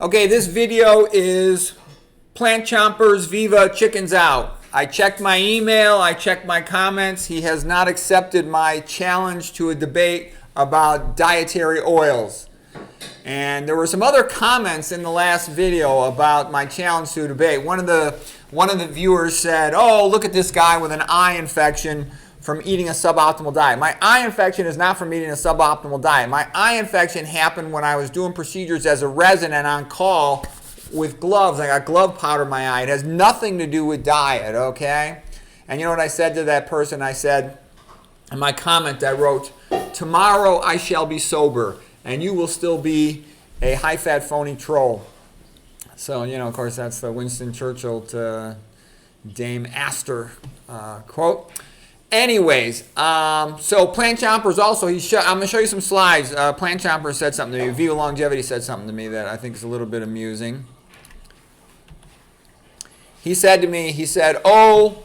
Okay, this video is Plant Chompers Viva Chickens Out. I checked my email, I checked my comments. He has not accepted my challenge to a debate about dietary oils. And there were some other comments in the last video about my challenge to a debate. One of the viewers said, "Oh, look at this guy with an eye infection from eating a suboptimal diet." My eye infection is not from eating a suboptimal diet. My eye infection happened when I was doing procedures as a resident on call with gloves. I got glove powder in my eye. It has nothing to do with diet, okay? And you know what I said to that person? I said, in my comment I wrote, "Tomorrow I shall be sober, and you will still be a high-fat phony troll." So, you know, of course, that's the Winston Churchill to Dame Astor quote. Anyways, so Plant Chompers also, I'm going to show you some slides. Plant Chompers said something to me. Viva Longevity said something to me that I think is a little bit amusing. He said to me, "Oh,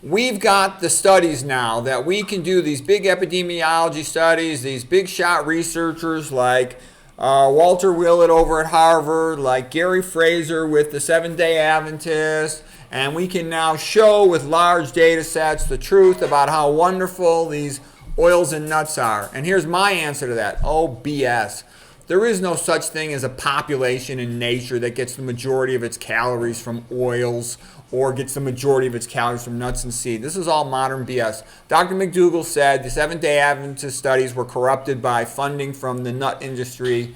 we've got the studies now that we can do these big epidemiology studies, these big shot researchers like Walter Willett over at Harvard, like Gary Fraser with the Seventh-day Adventist, and we can now show with large data sets the truth about how wonderful these oils and nuts are." And here's my answer to that. Oh, BS. There is no such thing as a population in nature that gets the majority of its calories from oils or gets the majority of its calories from nuts and seeds. This is all modern BS. Dr. McDougall said the Seventh-day Adventist studies were corrupted by funding from the nut industry,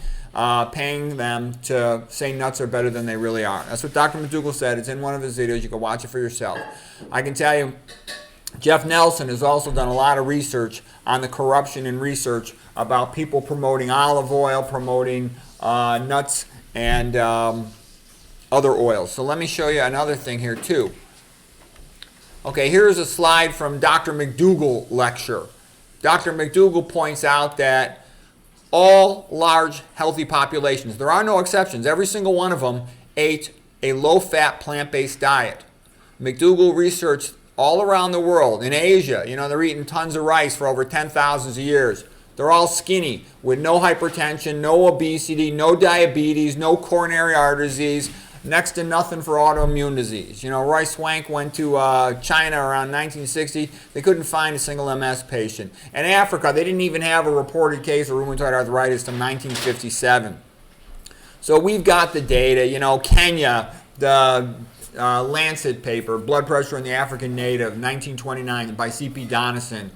paying them to say nuts are better than they really are. That's what Dr. McDougall said. It's in one of his videos. You can watch it for yourself. I can tell you, Jeff Nelson has also done a lot of research on the corruption in research about people promoting olive oil, promoting nuts, and other oils. So let me show you another thing here too. Okay, here's a slide from Dr. McDougall lecture. Dr. McDougall points out that all large healthy populations, there are no exceptions, every single one of them ate a low-fat plant-based diet. McDougall researched all around the world. In Asia, you know, they're eating tons of rice for over 10,000 years. They're all skinny with no hypertension, no obesity, no diabetes, no coronary artery disease, next to nothing for autoimmune disease. You know, Roy Swank went to China around 1960. They couldn't find a single MS patient. In Africa, they didn't even have a reported case of rheumatoid arthritis until 1957. So we've got the data. You know, Kenya, the Lancet paper, Blood Pressure in the African Native, 1929, by C.P. Donison.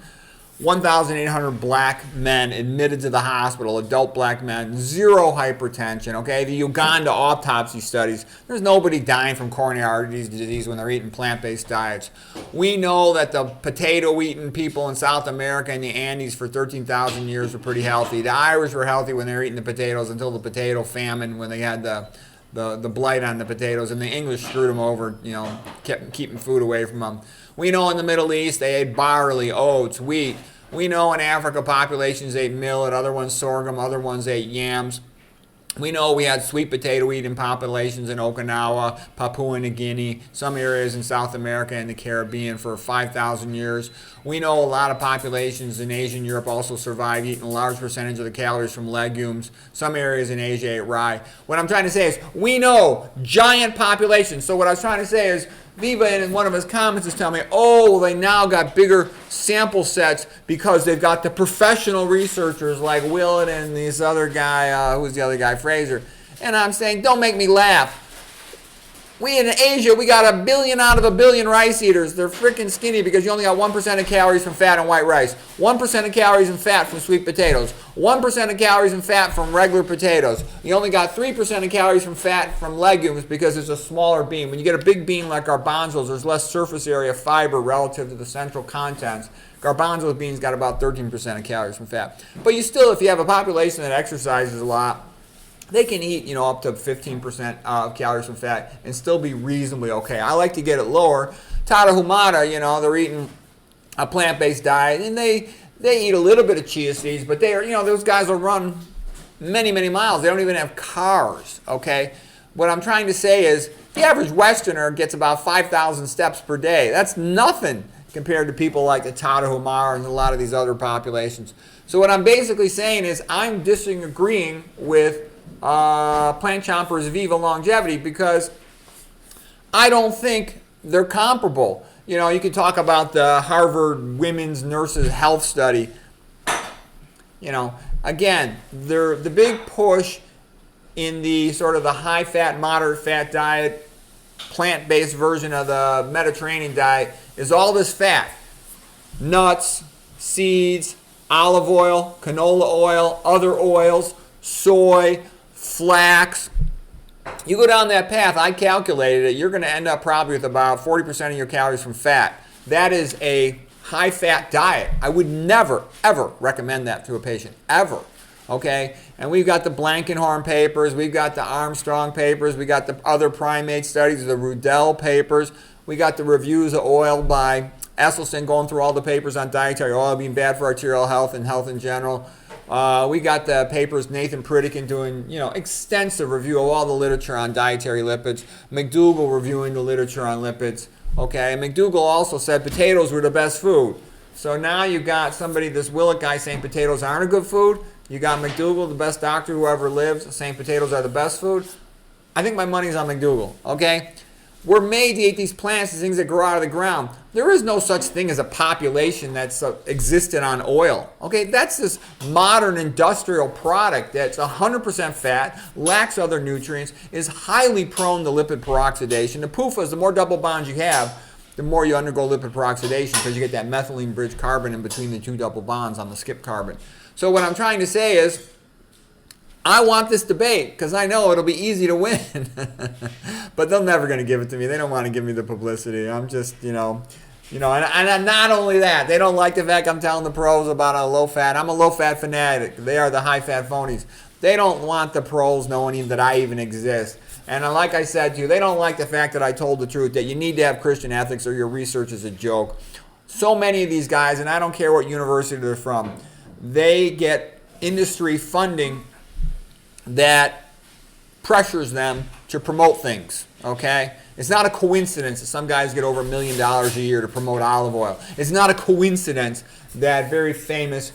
1,800 black men admitted to the hospital, adult black men, zero hypertension, okay? The Uganda autopsy studies, there's nobody dying from coronary artery disease when they're eating plant-based diets. We know that the potato-eating people in South America and the Andes for 13,000 years were pretty healthy. The Irish were healthy when they were eating the potatoes until the potato famine, when they had the blight on the potatoes, and the English screwed them over, you know, kept keeping food away from them. We know in the Middle East they ate barley, oats, wheat. We know in Africa populations ate millet, other ones sorghum, other ones ate yams. We know we had sweet potato eating populations in Okinawa, Papua New Guinea, some areas in South America and the Caribbean for 5,000 years. We know a lot of populations in Asia and Europe also survived eating a large percentage of the calories from legumes. Some areas in Asia ate rye. What I'm trying to say is we know giant populations. So what I was trying to say is Viva in one of his comments is telling me, oh, they now got bigger sample sets because they've got the professional researchers like Willett and this other guy, who's the other guy, Fraser. And I'm saying, don't make me laugh. We in Asia, we got 1 billion out of 1 billion rice eaters. They're freaking skinny because you only got 1% of calories from fat and white rice, 1% of calories in fat from sweet potatoes, 1% of calories in fat from regular potatoes. You only got 3% of calories from fat from legumes because it's a smaller bean. When you get a big bean like garbanzos, there's less surface area fiber relative to the central contents. Garbanzo beans got about 13% of calories from fat. But you still, if you have a population that exercises a lot, they can eat, you know, up to 15% of calories from fat and still be reasonably okay. I like to get it lower. Tarahumara, you know, they're eating a plant-based diet, and they eat a little bit of chia seeds, but they are, you know, those guys will run many, many miles. They don't even have cars, okay? What I'm trying to say is the average Westerner gets about 5,000 steps per day. That's nothing compared to people like the Tarahumara and a lot of these other populations. So what I'm basically saying is I'm disagreeing with Plant Chompers Viva Longevity, because I don't think they're comparable. You know, you can talk about the Harvard Women's Nurses Health Study. You know, again, the big push in the sort of the high-fat, moderate-fat diet, plant-based version of the Mediterranean diet is all this fat. Nuts, seeds, olive oil, canola oil, other oils, soy, flax. You go down that path, I calculated it, you're going to end up probably with about 40% of your calories from fat. That is a high-fat diet. I would never, ever recommend that to a patient, ever. Okay? And we've got the Blankenhorn papers, we've got the Armstrong papers, we got the other primate studies, the Rudell papers, we got the reviews of oil by Esselstyn going through all the papers on dietary oil being bad for arterial health and health in general. We got the papers, Nathan Pritikin doing, extensive review of all the literature on dietary lipids. McDougall reviewing the literature on lipids. Okay, McDougall also said potatoes were the best food. So now you got somebody, this Willett guy, saying potatoes aren't a good food. You got McDougall, the best doctor who ever lived, saying potatoes are the best food. I think my money's on McDougall, okay? We're made to eat these plants, these things that grow out of the ground. There is no such thing as a population that's existed on oil. Okay, that's this modern industrial product that's 100% fat, lacks other nutrients, is highly prone to lipid peroxidation. The PUFAs, the more double bonds you have, the more you undergo lipid peroxidation because you get that methylene bridge carbon in between the two double bonds on the skip carbon. So what I'm trying to say is, I want this debate because I know it'll be easy to win. But they're never going to give it to me. They don't want to give me the publicity. I'm just, and not only that, they don't like the fact I'm telling the pros about a low-fat. I'm a low-fat fanatic. They are the high-fat phonies. They don't want the pros knowing that I even exist. And like I said to you, they don't like the fact that I told the truth, that you need to have Christian ethics or your research is a joke. So many of these guys, and I don't care what university they're from, they get industry funding that pressures them to promote things, okay? It's not a coincidence that some guys get over $1 million a year to promote olive oil. It's not a coincidence that very famous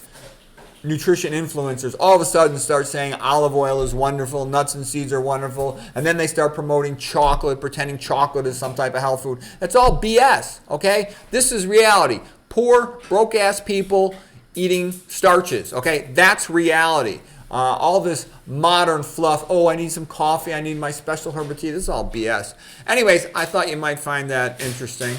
nutrition influencers all of a sudden start saying olive oil is wonderful, nuts and seeds are wonderful, and then they start promoting chocolate, pretending chocolate is some type of health food. That's all BS, okay? This is reality. Poor, broke-ass people eating starches, okay? That's reality. All this modern fluff, oh, I need some coffee, I need my special herbal tea, this is all BS. Anyways, I thought you might find that interesting.